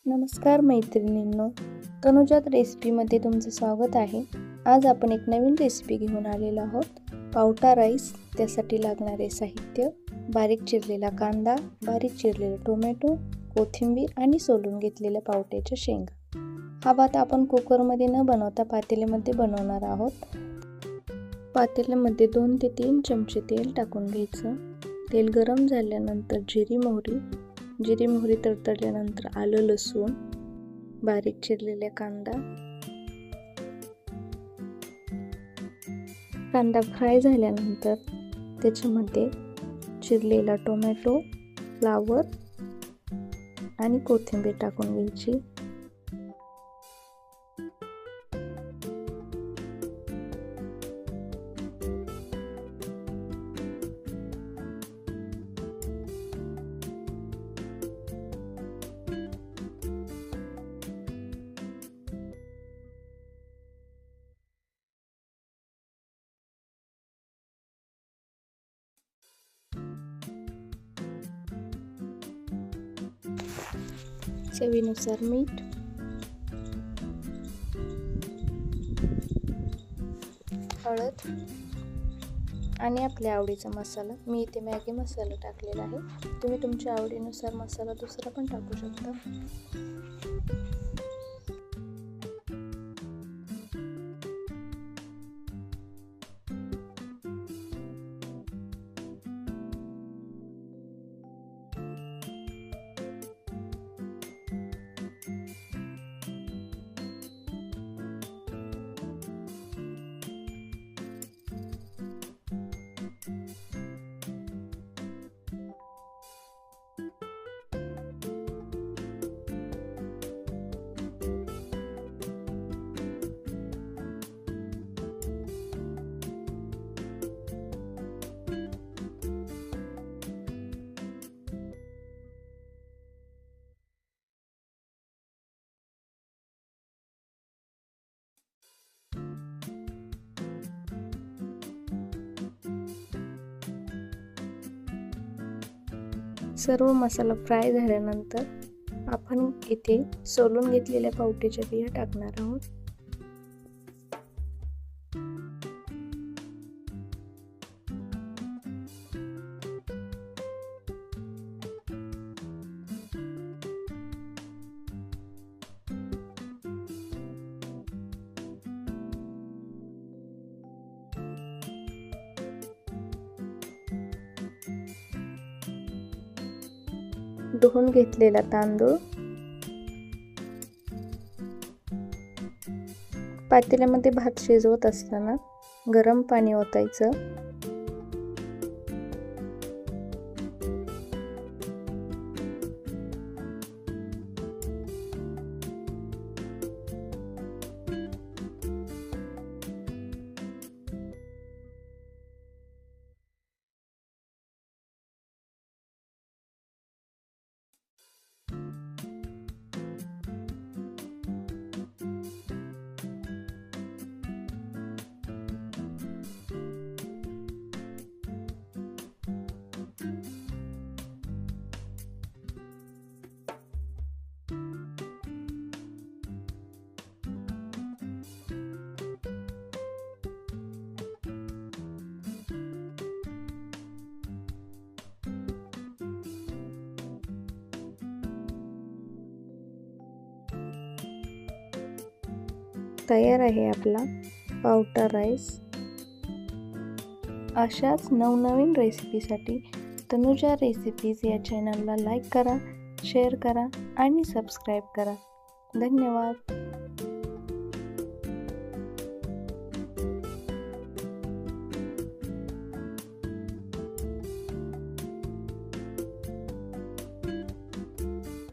नमस्कार मैत्रिणींनो, तनुजात रेसिपीमध्ये तुमचं स्वागत आहे। आज आपण एक नवीन रेसिपी घेऊन आलेलो आहोत, पावटा राईस। त्यासाठी लागणारे साहित्य: बारीक चिरलेला कांदा, बारीक चिरलेला टोमॅटो, कोथिंबीर आणि सोलून घेतलेल्या पावट्याच्या शेंगा। हा भात आपण कुकरमध्ये न बनवता पातेल्यामध्ये बनवणार आहोत। पातेल्यामध्ये 2 ते 3 चमचे तेल टाकून घ्यायचं। तेल गरम झाल्यानंतर जिरी मोहरी तडतडल्यानंतर आलं लसूण, बारीक चिरलेला कांदा फ्राय झाल्यानंतर त्याच्यामध्ये चिरलेला टोमॅटो, फ्लावर आणि कोथिंबीर टाकून घ्यायची। चवीनुसार मीठ, हळद आणि आपल्या आवडीचा मसाला। मी इथे मॅगी मसाला टाकलेला आहे, तुम्ही तुमच्या आवडीनुसार मसाला दुसरा पण टाकू शकता। सर्व मसाला फ्राय झाल्यानंतर आपण इथे सोलून घेतलेल्या पावट्याच्या बिया टाकणार आहोत। धुवून घेतलेला तांदूळ पातेल्यामध्ये भात शिजवत असताना गरम पाणी ओतायचं। तयार आहे आपला पावटा राईस। अशाच नवनवीन रेसिपीसाठी तनुजा रेसिपीज या चॅनलला लाईक करा, शेअर करा आणि सबस्क्राईब करा। धन्यवाद।